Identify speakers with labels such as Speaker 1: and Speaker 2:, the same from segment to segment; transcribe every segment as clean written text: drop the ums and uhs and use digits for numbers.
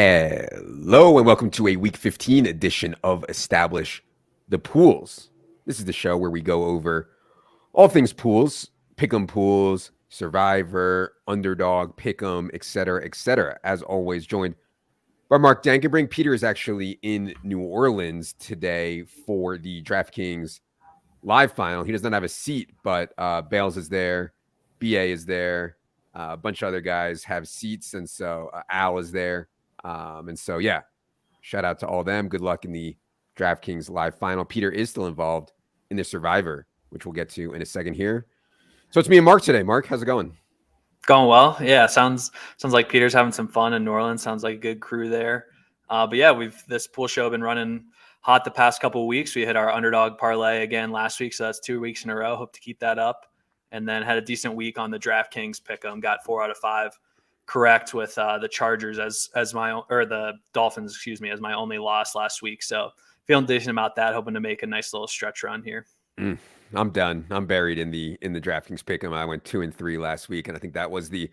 Speaker 1: Hello and welcome to a Week 15 edition of Establish the Pools. This is the show where we go over all things pools, pick'em pools, Survivor, Underdog, pick'em, etc., etc. As always, joined by Mark Dankenbring. Peter is actually in New Orleans today for the DraftKings live final. He does not have a seat, but Bales is there, BA is there, a bunch of other guys have seats, and so Al is there. Yeah, shout out to all them. Good luck in the DraftKings live final. Peter is still involved in the Survivor, which we'll get to in a second here. So it's me and Mark today. Mark, how's it going?
Speaker 2: Going well. Yeah, sounds like Peter's having some fun in New Orleans. Sounds like a good crew there. But yeah, this pool show been running hot the past couple of weeks. We hit our underdog parlay again last week, so that's 2 weeks in a row. Hope to keep that up. And then had a decent week on the DraftKings pick'em. Got 4 out of 5 correct with the Chargers as my or the Dolphins, as my only loss last week. So feeling decent about that. Hoping to make a nice little stretch run here.
Speaker 1: I'm done. I'm buried in the DraftKings pick'em. I went 2-3 last week, and I think that was the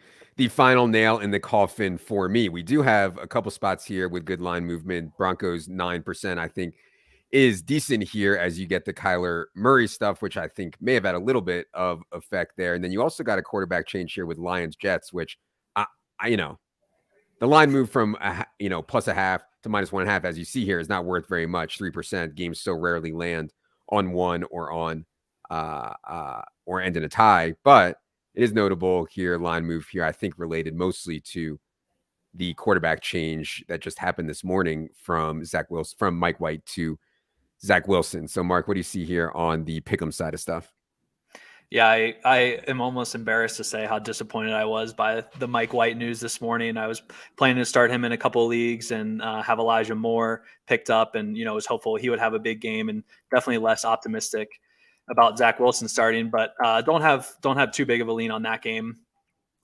Speaker 1: final nail in the coffin for me. We do have a couple spots here with good line movement. Broncos 9%, I think, is decent here as you get the Kyler Murray stuff, which I think may have had a little bit of effect there. And then you also got a quarterback change here with Lions Jets, which the line moved from plus a half to minus 1.5, as you see here, is not worth very much. 3%. Games so rarely land on one or on or end in a tie, but it is notable here. Line move here, I think, related mostly to the quarterback change that just happened this morning from Mike White to Zach Wilson. So, Mark, what do you see here on the pick'em side of stuff?
Speaker 2: Yeah, I am almost embarrassed to say how disappointed I was by the Mike White news this morning. I was planning to start him in a couple of leagues and have Elijah Moore picked up, and was hopeful he would have a big game, and definitely less optimistic about Zach Wilson starting. But don't have too big of a lean on that game.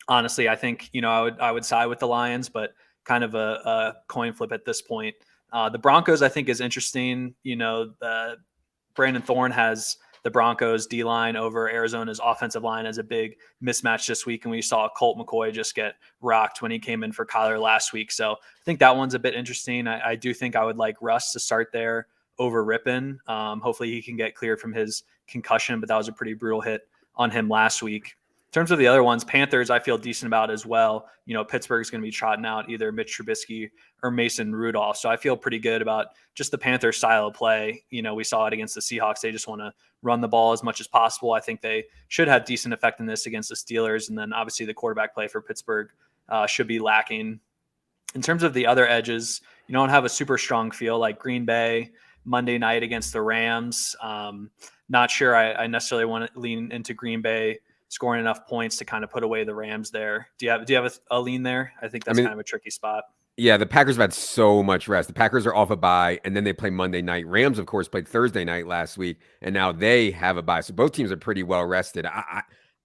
Speaker 2: Honestly, I think I would side with the Lions, but kind of a coin flip at this point. The Broncos, I think, is interesting. Brandon Thorne has the Broncos D-line over Arizona's offensive line as a big mismatch this week. And we saw Colt McCoy just get rocked when he came in for Kyler last week. So I think that one's a bit interesting. I do think I would like Russ to start there over Rippon. Hopefully he can get cleared from his concussion, but that was a pretty brutal hit on him last week. In terms of the other ones, Panthers, I feel decent about as well. Pittsburgh's going to be trotting out either Mitch Trubisky or Mason Rudolph. So I feel pretty good about just the Panthers style of play. We saw it against the Seahawks. They just want to run the ball as much as possible. I think they should have decent effectiveness against the Steelers. And then obviously the quarterback play for Pittsburgh should be lacking. In terms of the other edges, you don't have a super strong feel like Green Bay Monday night against the Rams. Not sure I necessarily want to lean into Green Bay scoring enough points to kind of put away the Rams there. Do you have a lean there? I think that's kind of a tricky spot.
Speaker 1: Yeah, the Packers have had so much rest. The Packers are off a bye, and then they play Monday night. Rams, of course, played Thursday night last week, and now they have a bye. So both teams are pretty well rested.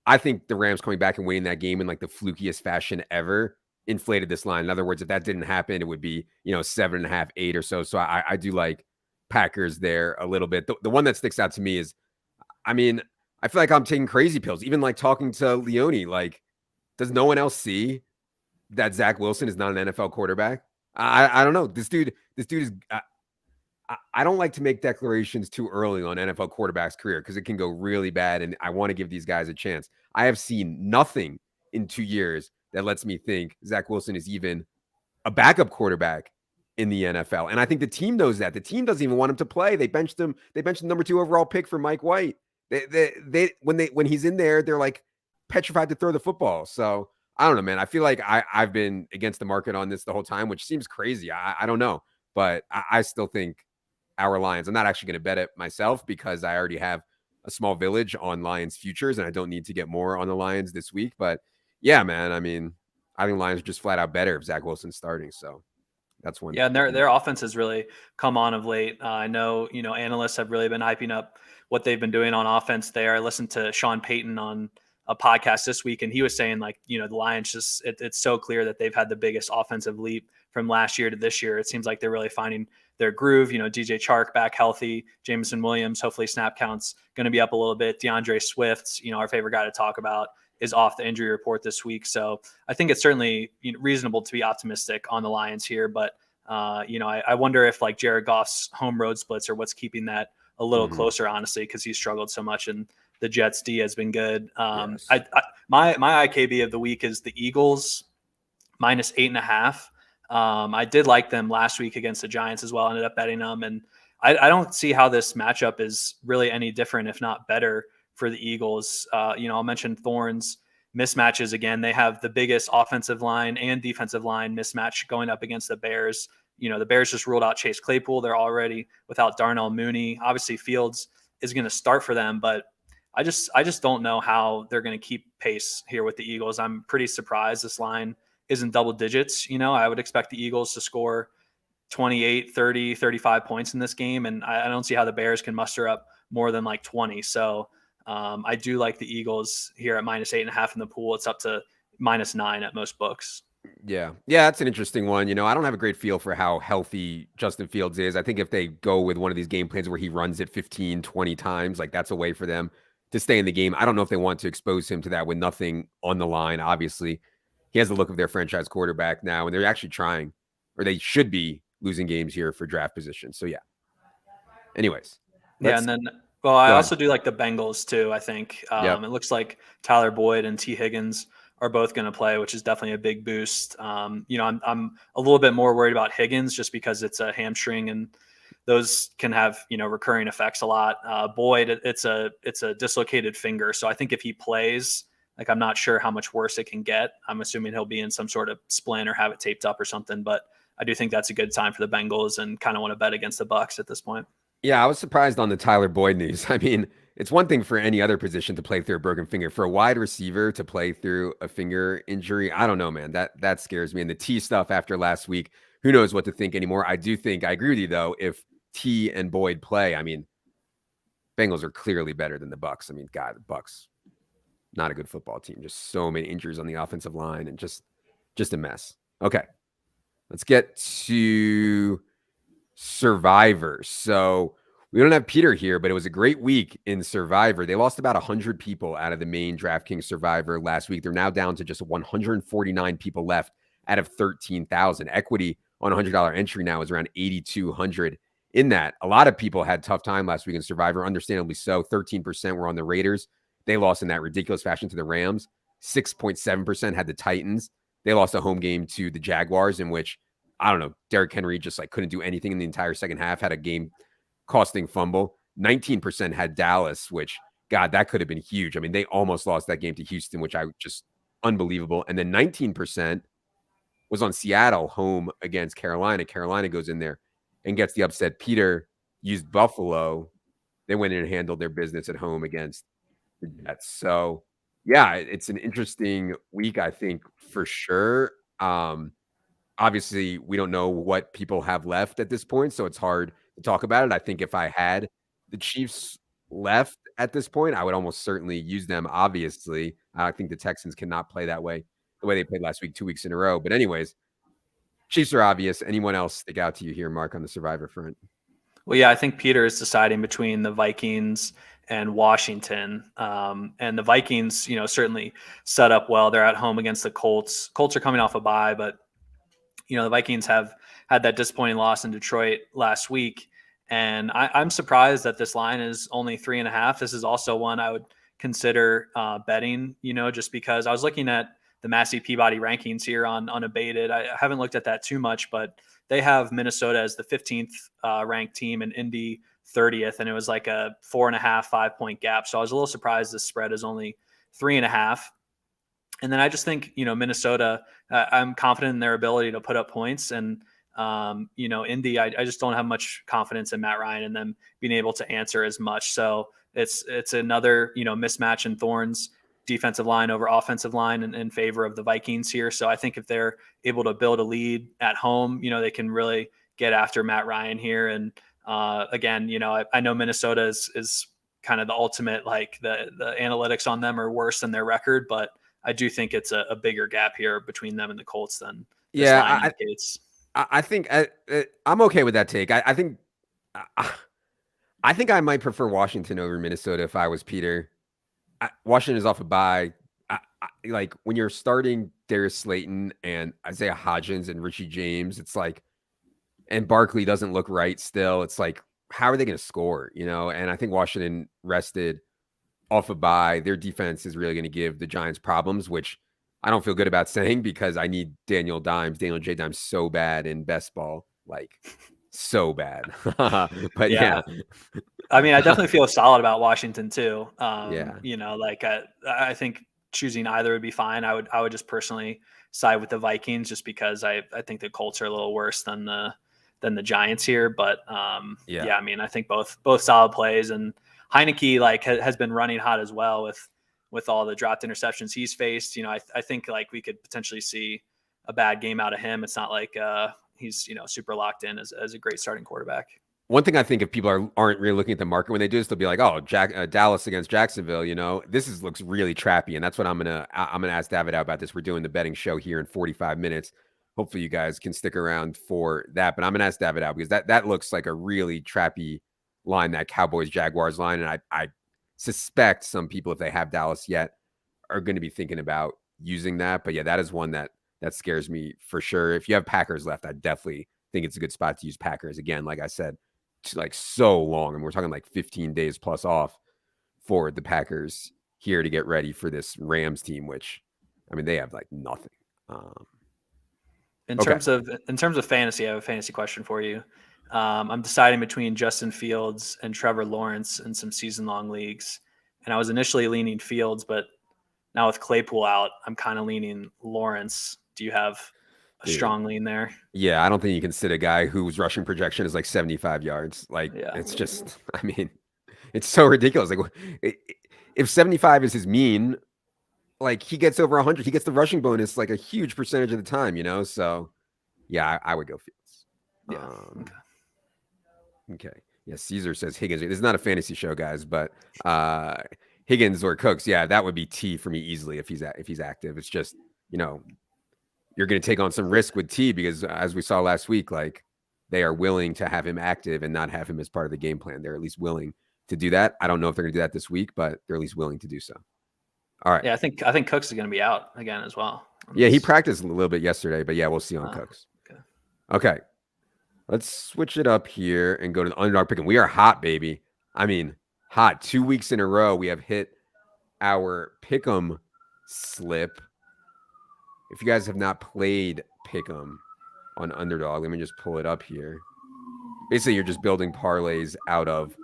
Speaker 1: I think the Rams coming back and winning that game in like the flukiest fashion ever inflated this line. In other words, if that didn't happen, it would be 7.5, 8 or so. So I do like Packers there a little bit. The one that sticks out to me is, I feel like I'm taking crazy pills. Even like talking to Leone, like, does no one else see that Zach Wilson is not an NFL quarterback? I don't know. This dude is. I don't like to make declarations too early on NFL quarterbacks' career because it can go really bad, and I want to give these guys a chance. I have seen nothing in 2 years that lets me think Zach Wilson is even a backup quarterback in the NFL, and I think the team knows that. The team doesn't even want him to play. They benched him. They benched the number 2 overall pick for Mike White. When he's in there, they're like petrified to throw the football. So I don't know, man. I feel like I've been against the market on this the whole time, which seems crazy. I don't know, but I still think our Lions. I'm not actually going to bet it myself because I already have a small village on Lions futures, and I don't need to get more on the Lions this week. But yeah, man. I think Lions are just flat out better if Zach Wilson's starting. So that's one.
Speaker 2: Yeah, and their offense has really come on of late. I know analysts have really been hyping up what they've been doing on offense there. I listened to Sean Payton on a podcast this week, and he was saying the Lions just it's so clear that they've had the biggest offensive leap from last year to this year. It seems like they're really finding their groove. DJ Chark back healthy, Jameson Williams, hopefully snap counts going to be up a little bit. DeAndre Swift, our favorite guy to talk about, is off the injury report this week. So I think it's certainly reasonable to be optimistic on the Lions here. But, I wonder if like Jared Goff's home road splits are what's keeping that a little
Speaker 1: Mhm.
Speaker 2: closer, honestly, because he's struggled so much and the Jets D has been good.
Speaker 1: Yes.
Speaker 2: My IKB of the week is the Eagles minus 8.5. I did like them last week against the Giants as well. I ended up betting them, and I don't see how this matchup is really any different, if not better, for the Eagles. I'll mention Thorns mismatches again. They have the biggest offensive line and defensive line mismatch going up against the Bears. The Bears just ruled out Chase Claypool. They're already without Darnell Mooney. Obviously, Fields is going to start for them, but I just don't know how they're going to keep pace here with the Eagles. I'm pretty surprised this line isn't double digits. I would expect the Eagles to score 28, 30, 35 points in this game. And I don't see how the Bears can muster up more than like 20. So I do like the Eagles here at minus 8.5 in the pool. It's up to -9 at most books.
Speaker 1: Yeah. Yeah, that's an interesting one. I don't have a great feel for how healthy Justin Fields is. I think if they go with one of these game plans where he runs it 15, 20 times, like that's a way for them to stay in the game. I don't know if they want to expose him to that with nothing on the line. Obviously, he has the look of their franchise quarterback now, and they're actually trying, or they should be losing games here for draft position. So, yeah. Anyways,
Speaker 2: Yeah,
Speaker 1: let's
Speaker 2: and then I
Speaker 1: go ahead.
Speaker 2: also do like the Bengals too. I think
Speaker 1: Yep.
Speaker 2: it looks like Tyler Boyd and T Higgins are both going to play, which is definitely a big boost. I'm a little bit more worried about Higgins just because it's a hamstring and those can have recurring effects a lot. Boyd, it's a dislocated finger, so I think if he plays, like I'm not sure how much worse it can get. I'm assuming he'll be in some sort of splint or have it taped up or something, but I do think that's a good time for the Bengals and kind of want to bet against the Bucks at this point.
Speaker 1: Yeah, I was surprised on the Tyler Boyd news. I mean, it's one thing for any other position to play through a broken finger. For a wide receiver to play through a finger injury, I don't know, man. That scares me. And the T stuff after last week, who knows what to think anymore. I agree with you though. If T and Boyd play, I mean, Bengals are clearly better than the Bucks. I mean, God, the Bucks, not a good football team. Just so many injuries on the offensive line and just a mess. Okay, let's get to Survivor. So we don't have Peter here, but it was a great week in Survivor. They lost about 100 people out of the main DraftKings Survivor last week. They're now down to just 149 people left out of 13,000. Equity on a $100 entry now is around 8,200 in that. A lot of people had tough time last week in Survivor, understandably so. 13% were on the Raiders. They lost in that ridiculous fashion to the Rams. 6.7% had the Titans. They lost a home game to the Jaguars, in which, I don't know, Derrick Henry just like couldn't do anything in the entire second half, had a game costing fumble. 19% had Dallas, which, God, that could have been huge. I mean, they almost lost that game to Houston, which I just unbelievable. And then 19% was on Seattle home against Carolina. Carolina goes in there and gets the upset. Peter used Buffalo. They went in and handled their business at home against the Jets. So, yeah, it's an interesting week, I think, for sure. Obviously, we don't know what people have left at this point, so it's hard to talk about it. I think if I had the Chiefs left at this point, I would almost certainly use them, obviously. I think the Texans cannot play that way, the way they played last week, 2 weeks in a row. But anyways, Chiefs are obvious. Anyone else stick out to you here, Mark, on the Survivor front?
Speaker 2: Well, yeah, I think Peter is deciding between the Vikings and Washington. And the Vikings, certainly set up well. They're at home against the Colts. Colts are coming off a bye, but the Vikings have had that disappointing loss in Detroit last week. And I'm surprised that this line is only 3.5. This is also one I would consider betting, just because I was looking at the Massey Peabody rankings here on Unabated. I haven't looked at that too much, but they have Minnesota as the 15th ranked team and Indy 30th. And it was like a 4.5, 5 point gap. So I was a little surprised this spread is only 3.5. And then I just think, Minnesota, I'm confident in their ability to put up points. And, Indy, I just don't have much confidence in Matt Ryan and them being able to answer as much. So it's another, mismatch in Thorns defensive line over offensive line in favor of the Vikings here. So I think if they're able to build a lead at home, they can really get after Matt Ryan here. And again, I know Minnesota is kind of the ultimate, like the analytics on them are worse than their record, but I do think it's a bigger gap here between them and the Colts than this
Speaker 1: Yeah,
Speaker 2: line indicates.
Speaker 1: I think I'm okay with that take. I I think I might prefer Washington over Minnesota if I was Peter. Washington is off a bye. like when you're starting Darius Slayton and Isaiah Hodgins and Richie James, it's like, and Barkley doesn't look right still. It's like, how are they going to score? And I think Washington rested off a bye. Their defense is really going to give the Giants problems, which I don't feel good about saying because I need Daniel J. Dimes so bad in best ball, like so bad. But
Speaker 2: Yeah.
Speaker 1: yeah.
Speaker 2: I mean, I definitely feel solid about Washington too.
Speaker 1: Yeah.
Speaker 2: Like I think choosing either would be fine. I would just personally side with the Vikings just because I think the Colts are a little worse than the Giants here. But
Speaker 1: Yeah.
Speaker 2: yeah, I mean, I think both solid plays, and Heineke like has been running hot as well with all the dropped interceptions he's faced. I think like we could potentially see a bad game out of him. It's not like he's super locked in as a great starting quarterback.
Speaker 1: One thing I think if people aren't really looking at the market when they do this, they'll be like, "Oh, Dallas against Jacksonville." This looks really trappy, and that's what I'm gonna ask David out about this. We're doing the betting show here in 45 minutes. Hopefully, you guys can stick around for that. But I'm gonna ask David out because that looks like a really trappy line, that Cowboys Jaguars line, and I suspect some people, if they have Dallas yet, are going to be thinking about using that. But yeah, that is one that scares me for sure. If you have Packers left, I definitely think it's a good spot to use Packers again. Like I said, like so long, and we're talking like 15 days plus off for the Packers here to get ready for this Rams team, which I mean they have like nothing.
Speaker 2: In
Speaker 1: Okay.
Speaker 2: terms of fantasy, I have a fantasy question for you. I'm deciding between Justin Fields and Trevor Lawrence in some season-long leagues, and I was initially leaning Fields, but now with Claypool out, I'm kind of leaning Lawrence. Do you have a strong lean there?
Speaker 1: Yeah, I don't think you can sit a guy whose rushing projection is like 75 yards. Like it's just, I mean, it's so ridiculous. Like if 75 is his mean, like he gets over 100, he gets the rushing bonus like a huge percentage of the time, So yeah, I would go Fields.
Speaker 2: Yeah.
Speaker 1: Okay. Yeah, Caesar says Higgins. This is not a fantasy show, guys, but Higgins or Cooks, yeah, that would be T for me easily if he's active. It's just, you're going to take on some risk with T because as we saw last week, like they are willing to have him active and not have him as part of the game plan. They're at least willing to do that. I don't know if they're going to do that this week, but they're at least willing to do so. All right.
Speaker 2: Yeah, I think Cooks is going to be out again as well.
Speaker 1: Yeah, he practiced a little bit yesterday, but yeah, we'll see on Cooks. Okay. Let's switch it up here and go to the Underdog Pick. And we are hot, baby. I mean, hot. 2 weeks in a row, we have hit our Pick'em slip. If you guys have not played Pick'em on Underdog, let me just pull it up here. Basically, you're just building parlays out of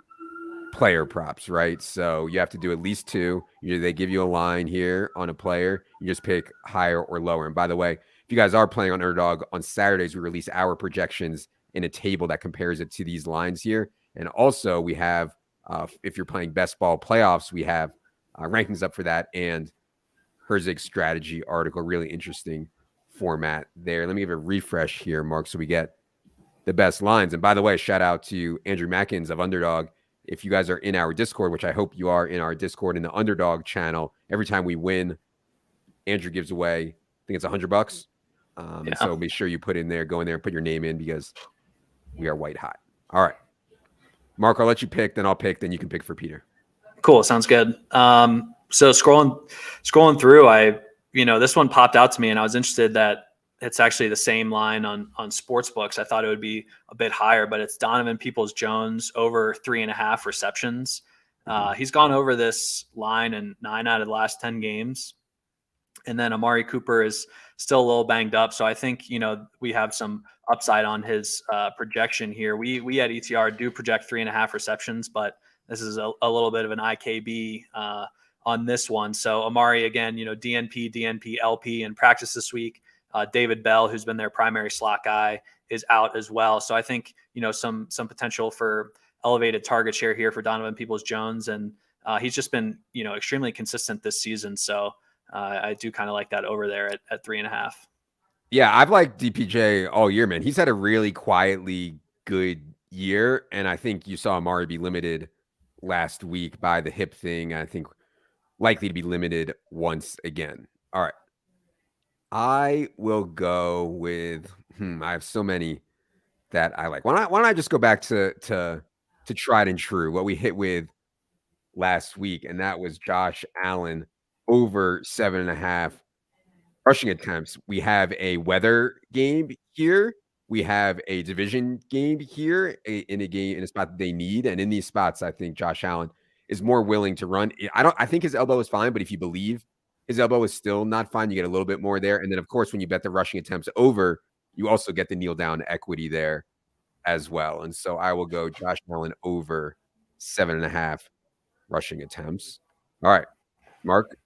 Speaker 1: player props, right? So you have to do at least two. They give you a line here on a player. You just pick higher or lower. And by the way, if you guys are playing on Underdog, on Saturdays, we release our projections in a table that compares it to these lines here. And also we have, if you're playing best ball playoffs, we have rankings up for that and Herzig's strategy article. Really interesting format there. Let me give a refresh here, Mark, so we get the best lines. And by the way, shout out to Andrew Mackins of Underdog. If you guys are in our Discord, which I hope you are in our Discord in the Underdog channel, every time we win, Andrew gives away, I think it's $100. So be sure you put in there, go in there and put your name in because we are white hot. All right. Mark, I'll let you pick, then I'll pick, then you can pick for Peter.
Speaker 2: Cool. Sounds good. So scrolling through, this one popped out to me and I was interested that it's actually the same line on sports books. I thought it would be a bit higher, but it's Donovan Peoples-Jones over 3.5 receptions. He's gone over this line in 9 out of the last 10 games. And then Amari Cooper is still a little banged up. So I think, we have some upside on his projection here. We at ETR do project 3.5 receptions, but this is a little bit of an IKB on this one. So Amari, again, DNP, LP in practice this week. David Bell, who's been their primary slot guy, is out as well. So I think, some potential for elevated target share here for Donovan Peoples-Jones. And he's just been, extremely consistent this season. So I do kind of like that over there at 3.5.
Speaker 1: Yeah, I've liked DPJ all year, man. He's had a really quietly good year. And I think you saw Amari be limited last week by the hip thing. I think likely to be limited once again. All right. I will go with, I have so many that I like. Why don't I just go back to tried and true, what we hit with last week, and that was Josh Allen over 7.5 rushing attempts. We have a weather game here. We have a division game here in a spot that they need. And in these spots, I think Josh Allen is more willing to run. I think his elbow is fine, but if you believe his elbow is still not fine, you get a little bit more there. And then, of course, when you bet the rushing attempts over, you also get the kneel down equity there as well. And so I will go Josh Allen over 7.5 rushing attempts. All right, Mark,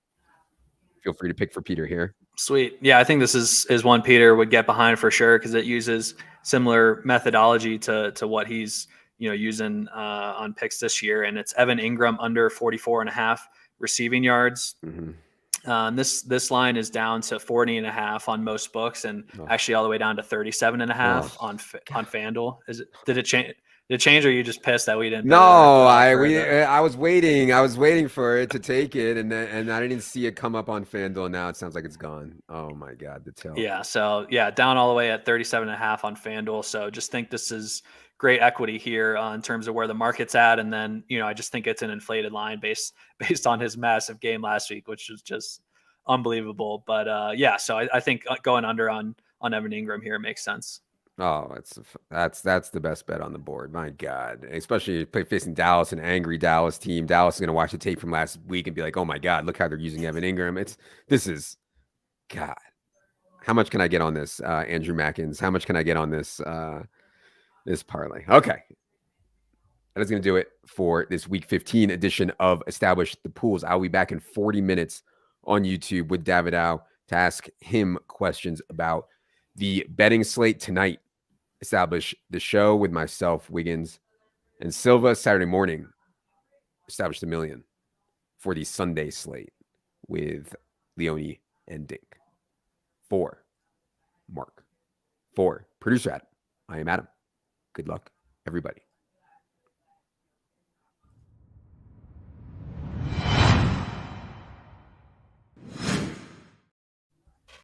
Speaker 1: feel free to pick for Peter here.
Speaker 2: Sweet. Yeah, I think this is one Peter would get behind for sure because it uses similar methodology to what he's using on picks this year, and it's Evan Ingram under 44.5 receiving yards.
Speaker 1: Mm-hmm.
Speaker 2: This line is down to 40.5 on most books, and actually all the way down to 37.5 on FanDuel. Did it change? Did it change, or are you just pissed that we didn't?
Speaker 1: No, I was waiting. I was waiting for it to take it, and I didn't see it come up on FanDuel. And now it sounds like it's gone. Oh my God, the tail.
Speaker 2: Yeah. So down all the way at 37.5 on FanDuel. So just think this is great equity here in terms of where the market's at, and then I just think it's an inflated line based on his massive game last week, which was just unbelievable. But so I think going under on Evan Ingram here makes sense.
Speaker 1: Oh, that's the best bet on the board. My God, especially facing Dallas, an angry Dallas team. Dallas is going to watch the tape from last week and be like, "Oh my God, look how they're using Evan Ingram." God. How much can I get on this, Andrew Mackins? How much can I get on this this parlay? Okay, that is going to do it for this Week 15 edition of Establish the Pools. I'll be back in 40 minutes on YouTube with David Au to ask him questions about the betting slate tonight. Establish the show with myself, Wiggins, and Silva. Saturday morning, Establish the Million for the Sunday slate with Leone and Dink. For Mark. For producer Adam, I am Adam. Good luck, everybody.